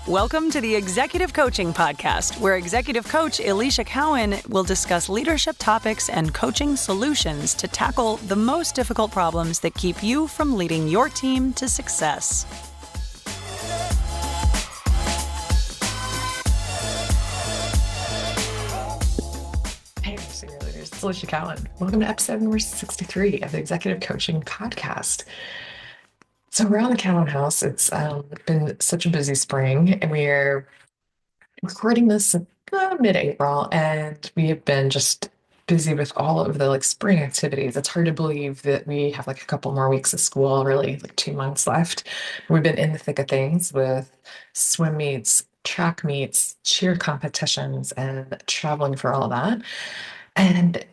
Welcome to the Executive Coaching Podcast, where executive coach Alicia Cowan will discuss leadership topics and coaching solutions to tackle the most difficult problems that keep you from leading your team to success. Hey, senior leaders, it's Alicia Cowan. Welcome to episode number 63 of the Executive Coaching Podcast. So around the Cowan House, it's been such a busy spring, and we're recording this in mid-April, and we have been just busy with all of the spring activities. It's hard to believe that we have a couple more weeks of school, really 2 months left. We've been in the thick of things with swim meets, track meets, cheer competitions, and traveling for all of that. And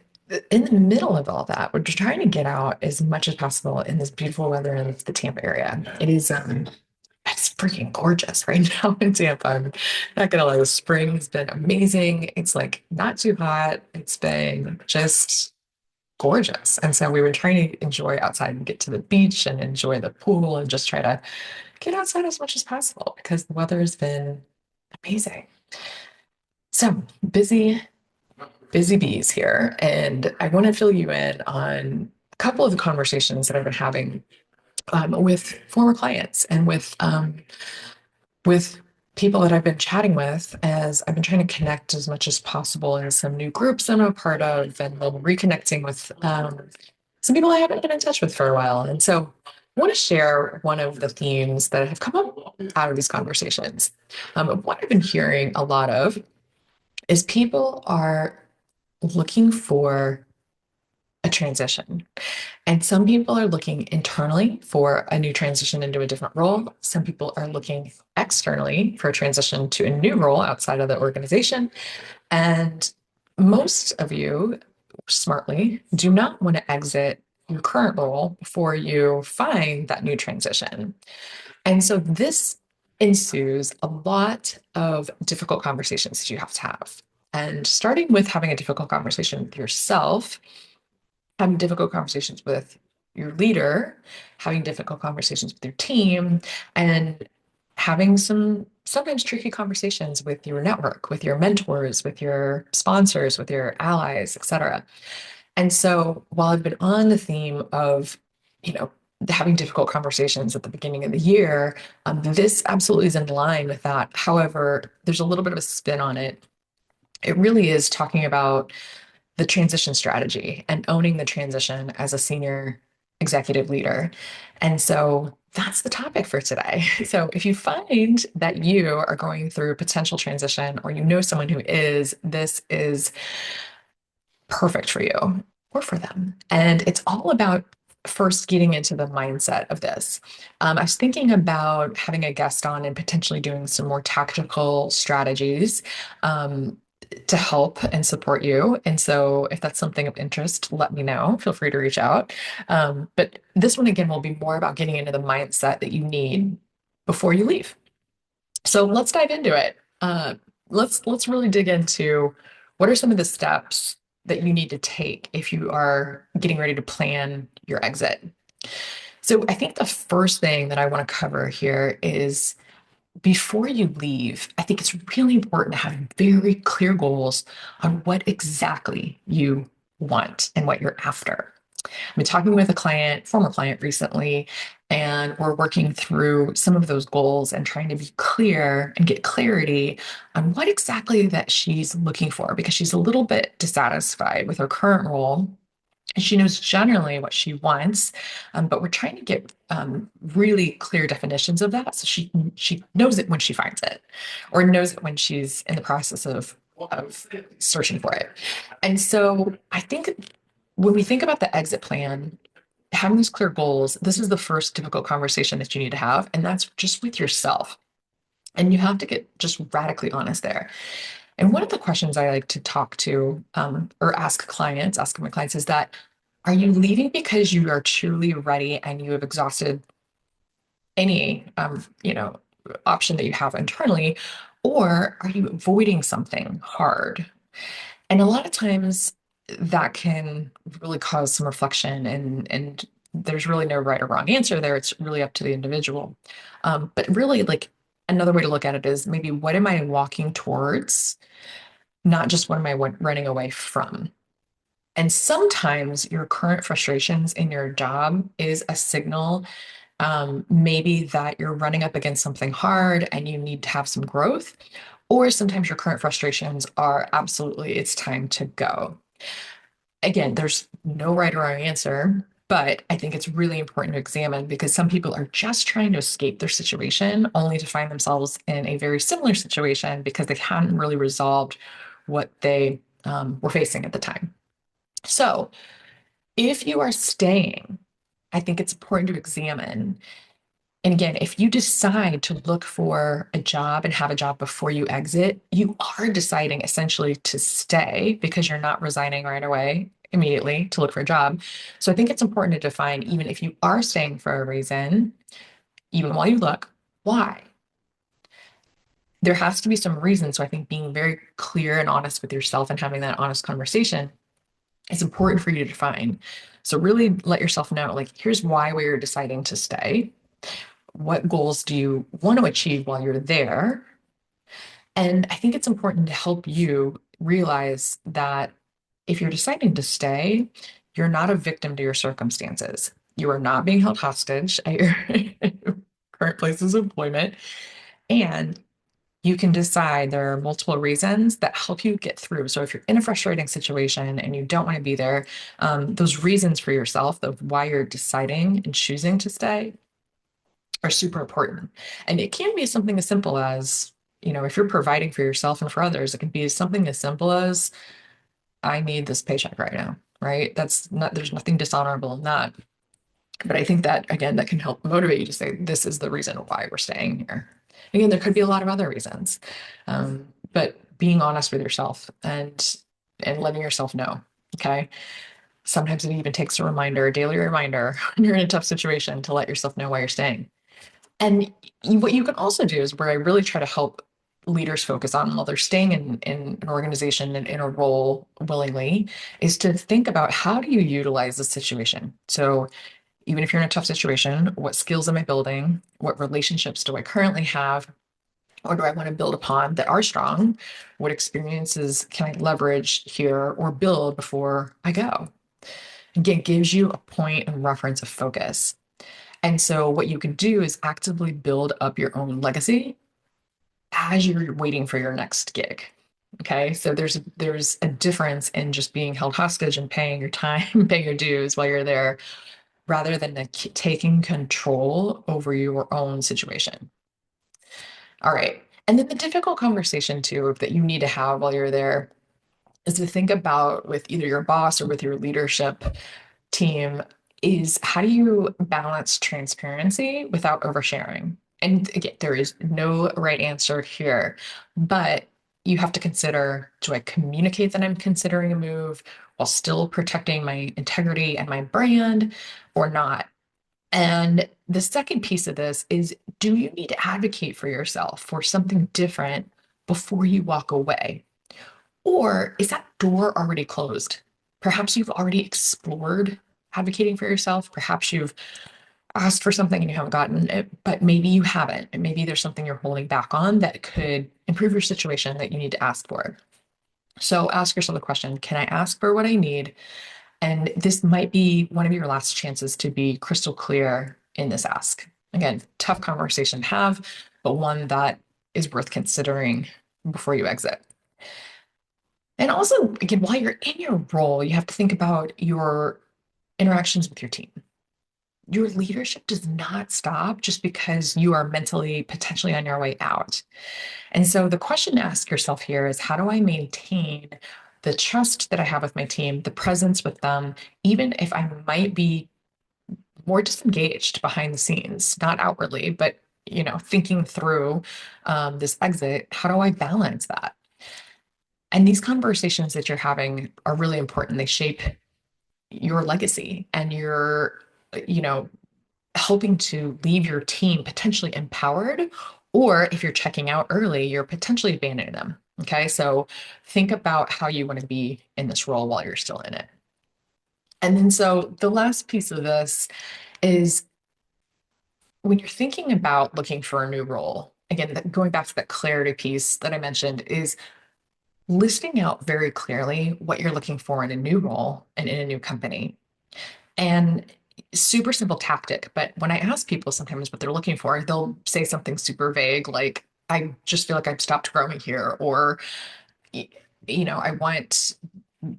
in the middle of all that, we're just trying to get out as much as possible in this beautiful weather in the Tampa area. It's freaking gorgeous right now in Tampa. I'm not gonna lie, the spring has been amazing. It's not too hot. It's been just gorgeous. And so we were trying to enjoy outside and get to the beach and enjoy the pool and just try to get outside as much as possible because the weather has been amazing. So busy bees here. And I want to fill you in on a couple of the conversations that I've been having with former clients and with people that I've been chatting with as I've been trying to connect as much as possible in some new groups I'm a part of, and reconnecting with some people I haven't been in touch with for a while. And so I want to share one of the themes that have come up out of these conversations. What I've been hearing a lot of is people are looking for a transition. And some people are looking internally for a new transition into a different role. Some people are looking externally for a transition to a new role outside of the organization. And most of you, smartly, do not want to exit your current role before you find that new transition. And so this ensues a lot of difficult conversations that you have to have. And starting with having a difficult conversation with yourself, having difficult conversations with your leader, having difficult conversations with your team, and having some sometimes tricky conversations with your network, with your mentors, with your sponsors, with your allies, etc. And so while I've been on the theme of, having difficult conversations at the beginning of the year, this absolutely is in line with that. However, there's a little bit of a spin on it. It really is talking about the transition strategy and owning the transition as a senior executive leader. And so that's the topic for today. So if you find that you are going through a potential transition or you know someone who is, this is perfect for you or for them. And it's all about first getting into the mindset of this. I was thinking about having a guest on and potentially doing some more tactical strategies to help and support you. And so if that's something of interest, let me know. Feel free to reach out. But this one, again, will be more about getting into the mindset that you need before you leave. So let's dive into it. Let's really dig into what are some of the steps that you need to take if you are getting ready to plan your exit. So I think the first thing that I want to cover here is before you leave, I think it's really important to have very clear goals on what exactly you want and what you're after. I've been talking with a former client recently, and we're working through some of those goals and trying to be clear and get clarity on what exactly that she's looking for, because she's a little bit dissatisfied with her current role. And she knows generally what she wants, but we're trying to get really clear definitions of that, so she knows it when she finds it, or knows it when she's in the process of searching for it. And so I think when we think about the exit plan, having these clear goals, this is the first difficult conversation that you need to have, and that's just with yourself. And you have to get just radically honest there. And one of the questions I like to talk to or ask my clients is that, are you leaving because you are truly ready and you have exhausted any, option that you have internally, or are you avoiding something hard? And a lot of times that can really cause some reflection, and there's really no right or wrong answer there. It's really up to the individual. But really, Another way to look at it is maybe what am I walking towards, not just what am I running away from. And sometimes your current frustrations in your job is a signal, maybe that you're running up against something hard and you need to have some growth. Or sometimes your current frustrations are absolutely, it's time to go. Again, there's no right or wrong answer, but I think it's really important to examine because some people are just trying to escape their situation only to find themselves in a very similar situation because they hadn't really resolved what they were facing at the time. So, if you are staying, I think it's important to examine. And again, if you decide to look for a job and have a job before you exit, you are deciding essentially to stay because you're not resigning right away, immediately to look for a job. So I think it's important to define, even if you are staying for a reason, even while you look, why? There has to be some reason. So I think being very clear and honest with yourself and having that honest conversation is important for you to define. So really let yourself know, like, here's why we're deciding to stay. What goals do you want to achieve while you're there? And I think it's important to help you realize that if you're deciding to stay, you're not a victim to your circumstances. You are not being held hostage at your current places of employment. And you can decide there are multiple reasons that help you get through. So if you're in a frustrating situation and you don't want to be there, those reasons for yourself of why you're deciding and choosing to stay are super important. And it can be something as simple as, if you're providing for yourself and for others, it can be something as simple as, I need this paycheck right now, right? There's nothing dishonorable in that. But I think that, again, that can help motivate you to say, this is the reason why we're staying here. Again, there could be a lot of other reasons. But being honest with yourself and letting yourself know, okay? Sometimes it even takes a reminder, a daily reminder when you're in a tough situation to let yourself know why you're staying. And what you can also do is where I really try to help leaders focus on while they're staying in an organization and in a role willingly is to think about how do you utilize the situation. So even if you're in a tough situation, what skills am I building? What relationships do I currently have? Or do I want to build upon that are strong? What experiences can I leverage here or build before I go? Again, gives you a point and reference of focus. And so what you can do is actively build up your own legacy as you're waiting for your next gig. Okay. So there's a difference in just being held hostage and paying your time, paying your dues while you're there, rather than taking control over your own situation. All right. And then the difficult conversation too that you need to have while you're there is to think about with either your boss or with your leadership team is how do you balance transparency without oversharing? And again, there is no right answer here, but you have to consider, do I communicate that I'm considering a move while still protecting my integrity and my brand or not? And the second piece of this is, do you need to advocate for yourself for something different before you walk away? Or is that door already closed? Perhaps you've already explored advocating for yourself. Perhaps you've asked for something and you haven't gotten it, but maybe you haven't. And maybe there's something you're holding back on that could improve your situation that you need to ask for. So ask yourself the question, can I ask for what I need? And this might be one of your last chances to be crystal clear in this ask. Again, tough conversation to have, but one that is worth considering before you exit. And also, again, while you're in your role, you have to think about your interactions with your team. Your leadership does not stop just because you are mentally potentially on your way out. And so the question to ask yourself here is, how do I maintain the trust that I have with my team, the presence with them, even if I might be more disengaged behind the scenes, not outwardly, but thinking through this exit, how do I balance that? And these conversations that you're having are really important. They shape your legacy and you're, helping to leave your team potentially empowered. Or if you're checking out early, you're potentially abandoning them. Okay. So think about how you want to be in this role while you're still in it. And then so the last piece of this is when you're thinking about looking for a new role, again, going back to that clarity piece that I mentioned, is listing out very clearly what you're looking for in a new role and in a new company. And super simple tactic, but when I ask people sometimes what they're looking for, they'll say something super vague like, I just feel like I've stopped growing here, or I want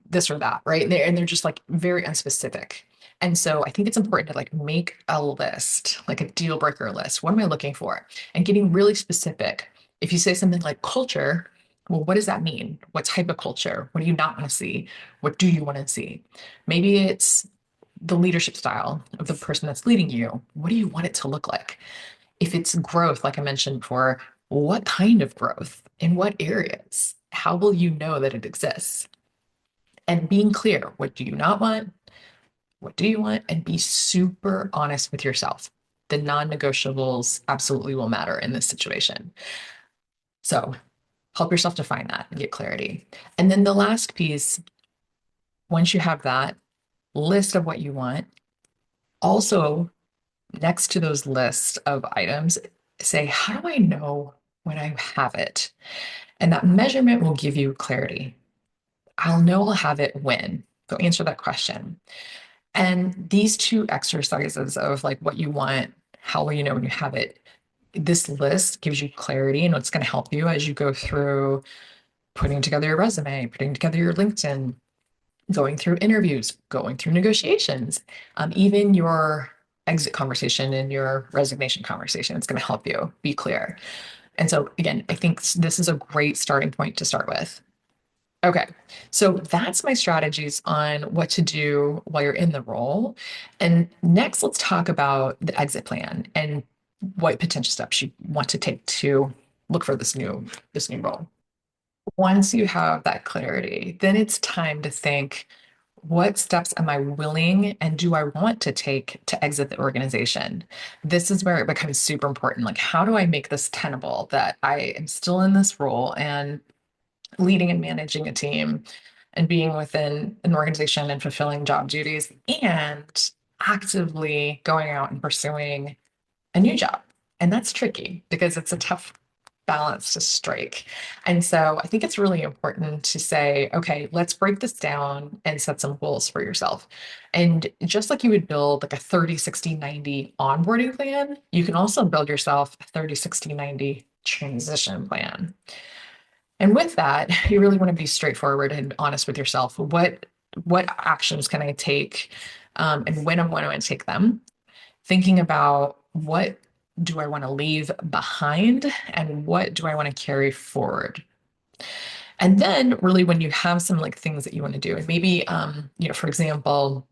this or that, right? And they're just like very unspecific. And so I think it's important to like make a list, like a deal breaker list. What am I looking for? And getting really specific. If you say something like culture, well, what does that mean? What type of culture? What do you not want to see? What do you want to see? Maybe it's the leadership style of the person that's leading you. What do you want it to look like? If it's growth, like I mentioned before, what kind of growth? In what areas? How will you know that it exists? And being clear, what do you not want? What do you want? And be super honest with yourself. The non negotiables absolutely will matter in this situation. So help yourself define that and get clarity. And then the last piece, once you have that list of what you want, also next to those lists of items, say, how do I know when I have it? And that measurement will give you clarity. I'll know I'll have it when. So answer that question. And these two exercises of like what you want, how will you know when you have it? This list gives you clarity and what's going to help you as you go through putting together your resume, putting together your LinkedIn, going through interviews, going through negotiations, even your exit conversation and your resignation conversation. It's going to help you be clear. And so, again, I think this is a great starting point to start with. Okay, so that's my strategies on what to do while you're in the role. And next, let's talk about the exit plan and what potential steps you want to take to look for this new role. Once you have that clarity, then it's time to think, what steps am I willing and do I want to take to exit the organization? This is where it becomes super important. Like, how do I make this tenable that I am still in this role and leading and managing a team and being within an organization and fulfilling job duties and actively going out and pursuing a new job? And that's tricky because it's a tough balance to strike. And so I think it's really important to say, okay, let's break this down and set some goals for yourself. And just like you would build like a 30, 60, 90 onboarding plan, you can also build yourself a 30, 60, 90 transition plan. And with that, you really want to be straightforward and honest with yourself. What actions can I take, and when am I going to take them? Thinking about what do I want to leave behind and what do I want to carry forward? And then really when you have some like things that you want to do, and maybe for example,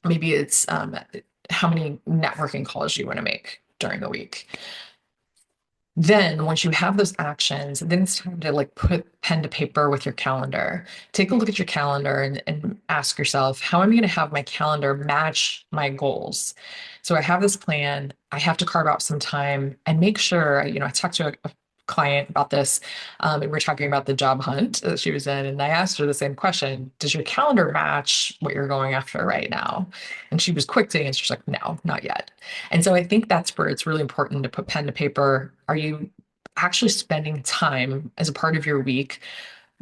maybe it's how many networking calls you want to make during the week. Then once you have those actions, then it's time to like put pen to paper with your calendar. Take a look at your calendar and ask yourself, how am I going to have my calendar match my goals? So I have this plan. I have to carve out some time and make sure, I talked to a client about this, and we're talking about the job hunt that she was in. And I asked her the same question: does your calendar match what you're going after right now? And she was quick to answer. She's like, no, not yet. And so I think that's where it's really important to put pen to paper. Are you actually spending time as a part of your week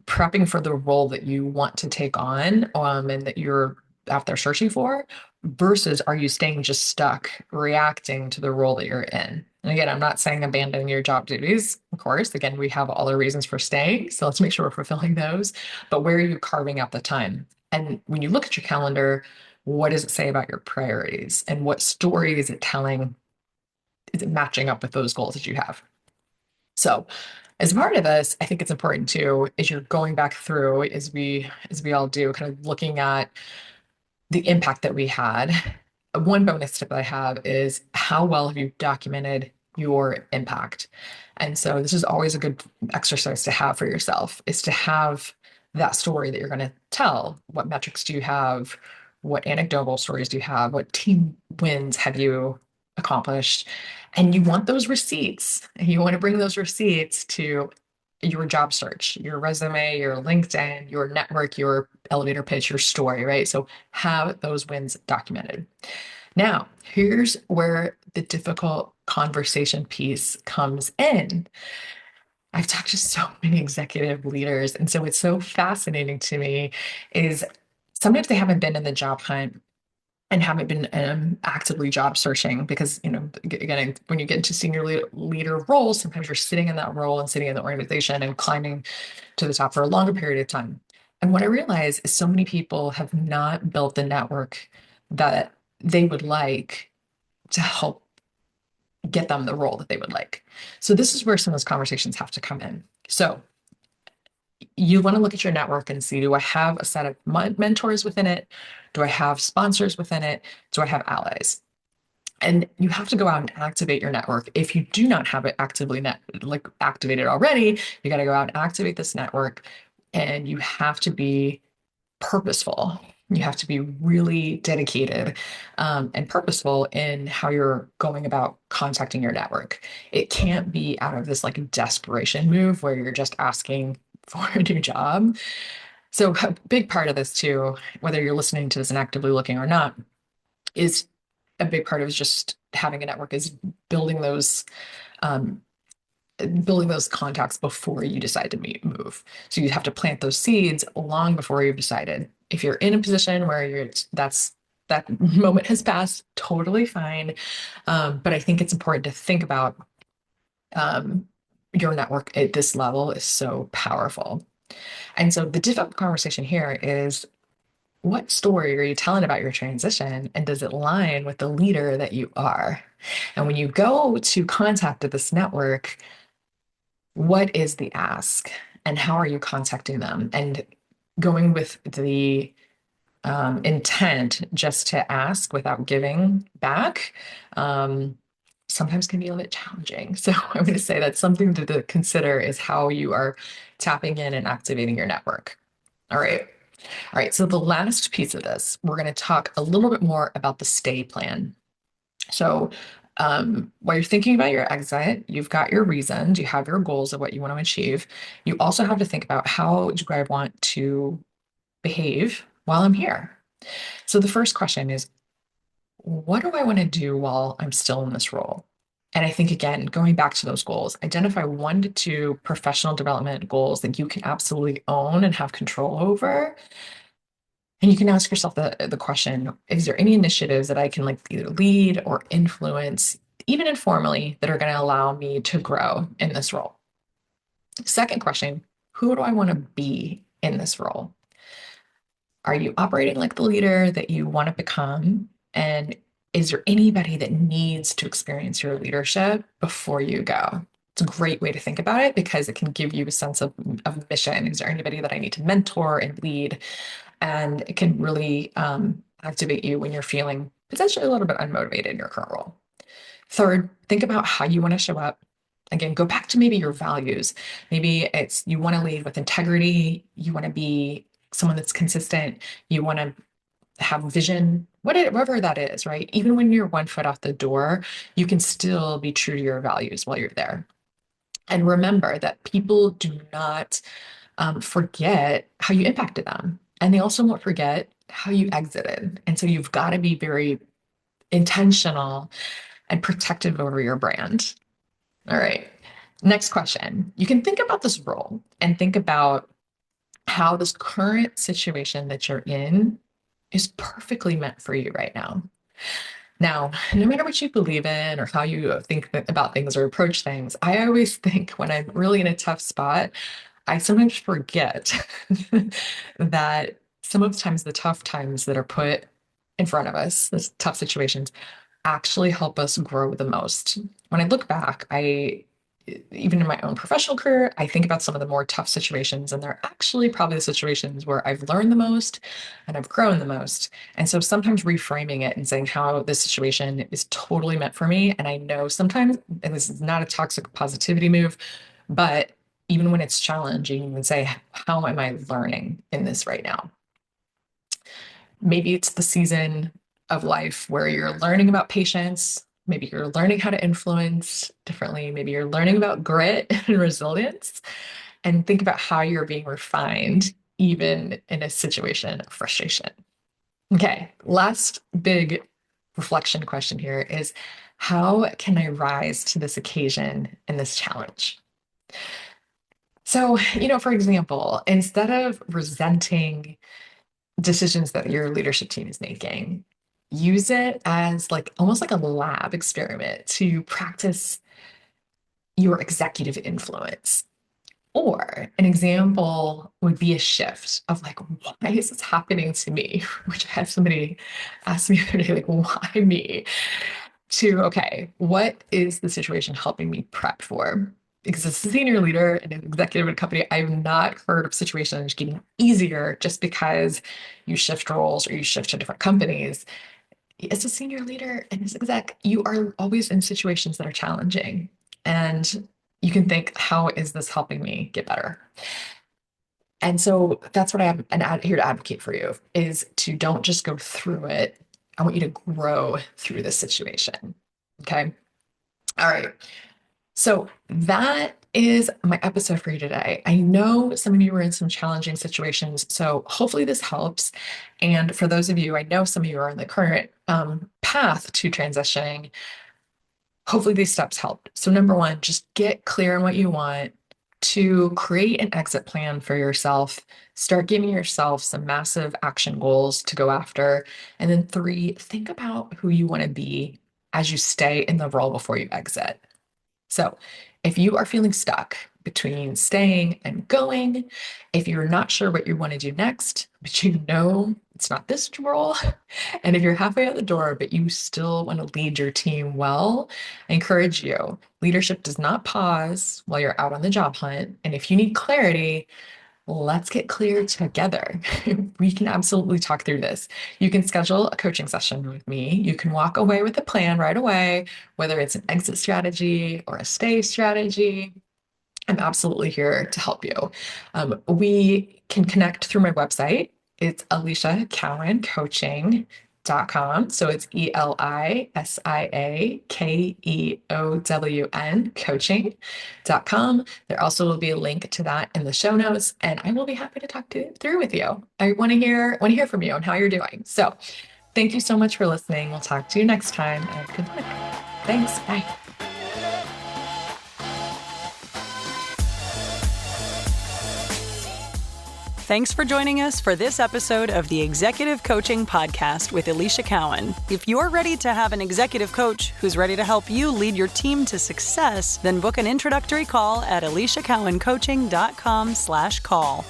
prepping for the role that you want to take on, and that you're out there searching for, versus are you staying just stuck reacting to the role that you're in? And again, I'm not saying abandon your job duties. Of course, again, we have all the reasons for staying. So let's make sure we're fulfilling those. But where are you carving out the time? And when you look at your calendar, what does it say about your priorities? And what story is it telling? Is it matching up with those goals that you have? So as part of this, I think it's important too, as you're going back through, as we all do, kind of looking at the impact that we had. One bonus tip that I have is how well have you documented your impact? And so this is always a good exercise to have for yourself, is to have that story that you're going to tell. What metrics do you have? What anecdotal stories do you have? What team wins have you accomplished? And you want those receipts. And you want to bring those receipts to your job search, your resume, your LinkedIn, your network, your elevator pitch, your story, right? So have those wins documented. Now, here's where the difficult conversation piece comes in. I've talked to so many executive leaders, and so it's so fascinating to me is sometimes they haven't been in the job hunt and haven't been actively job searching because, again, when you get into senior leader roles, sometimes you're sitting in that role and sitting in the organization and climbing to the top for a longer period of time. And what I realize is so many people have not built the network that they would like to help get them the role that they would like. So this is where some of those conversations have to come in. So you want to look at your network and see, do I have a set of mentors within it? Do I have sponsors within it? Do I have allies? And you have to go out and activate your network. If you do not have it actively activated already, you got to go out and activate this network, and you have to be purposeful. You have to be really dedicated and purposeful in how you're going about contacting your network. It can't be out of this like desperation move where you're just asking for a new job. So a big part of this too, whether you're listening to this and actively looking or not, is a big part of is just having a network is building those um, building those contacts before you decide to move. So you have to plant those seeds long before you've decided. If you're in a position where that moment has passed, totally fine. But I think it's important to think about your network at this level is so powerful. And so the difficult conversation here is, what story are you telling about your transition, and does it align with the leader that you are? And when you go to contact this network, what is the ask and how are you contacting them? And going with the intent just to ask without giving back sometimes can be a little bit challenging. So I'm going to say that's something to consider is how you are tapping in and activating your network. All right. All right. So the last piece of this, we're going to talk a little bit more about the stay plan. So while you're thinking about your exit, you've got your reasons, you have your goals of what you want to achieve. You also have to think about, how do I want to behave while I'm here? So the first question is, what do I want to do while I'm still in this role? And I think, again, going back to those goals, identify 1 to 2 professional development goals that you can absolutely own and have control over. And you can ask yourself the question, is there any initiatives that I can like either lead or influence, even informally, that are going to allow me to grow in this role? Second question, who do I want to be in this role? Are you operating like the leader that you want to become? And is there anybody that needs to experience your leadership before you go? It's a great way to think about it because it can give you a sense of mission. Is there anybody that I need to mentor and lead? And it can really activate you when you're feeling potentially a little bit unmotivated in your current role. Third, think about how you want to show up. Again, go back to maybe your values. Maybe it's you want to lead with integrity, you want to be someone that's consistent, you want to have vision, whatever that is, right? Even when you're 1 foot off the door, you can still be true to your values while you're there. And remember that people do not forget how you impacted them. And they also won't forget how you exited. And so you've got to be very intentional and protective over your brand. All right. Next question. You can think about this role and think about how this current situation that you're in is perfectly meant for you right now. Now, no matter what you believe in or how you think about things or approach things, I always think when I'm really in a tough spot, I sometimes forget that some of the times the tough times that are put in front of us, the tough situations, actually help us grow the most. When I look back, even in my own professional career, I think about some of the more tough situations, and they're actually probably the situations where I've learned the most and I've grown the most. And so sometimes reframing it and saying how this situation is totally meant for me. And I know sometimes, and this is not a toxic positivity move, but even when it's challenging, you can say, how am I learning in this right now? Maybe it's the season of life where you're learning about patience. Maybe you're learning how to influence differently. Maybe you're learning about grit and resilience, and think about how you're being refined, even in a situation of frustration. Okay, last big reflection question here is, How can I rise to this occasion and this challenge? So, for example, instead of resenting decisions that your leadership team is making, use it as like almost like a lab experiment to practice your executive influence. Or an example would be a shift of like, why is this happening to me? Which I had somebody ask me the other day, like, why me? To, okay, what is the situation helping me prep for? Because as a senior leader and an executive in a company, I've not heard of situations getting easier just because you shift roles or you shift to different companies. As a senior leader and as exec, you are always in situations that are challenging. And you can think, how is this helping me get better? And so that's what I'm here to advocate for you is to don't just go through it. I want you to grow through this situation. Okay. All right. So that is my episode for you today. I know some of you are in some challenging situations, so hopefully this helps. And for those of you, I know some of you are in the current path to transitioning. Hopefully these steps helped. So number one, just get clear on what you want. Two, create an exit plan for yourself. Start giving yourself some massive action goals to go after. And then three, think about who you want to be as you stay in the role before you exit. So if you are feeling stuck between staying and going, if you're not sure what you want to do next, but you know it's not this role, and if you're halfway out the door, but you still want to lead your team well, I encourage you. Leadership does not pause while you're out on the job hunt. And if you need clarity, let's get clear together. We can absolutely talk through this. You can schedule a coaching session with me. You can walk away with a plan right away, whether it's an exit strategy or a stay strategy. I'm absolutely here to help you. We can connect through my website. It's EliciaCowan.com. So it's ELISIAKEOWN coaching.com. There also will be a link to that in the show notes, and I will be happy to talk through with you. I want to hear from you on how you're doing. So thank you so much for listening. We'll talk to you next time, and good luck. Thanks. Bye. Thanks for joining us for this episode of the Executive Coaching Podcast with Alicia Cowan. If you're ready to have an executive coach who's ready to help you lead your team to success, then book an introductory call at aliciacowancoaching.com/call.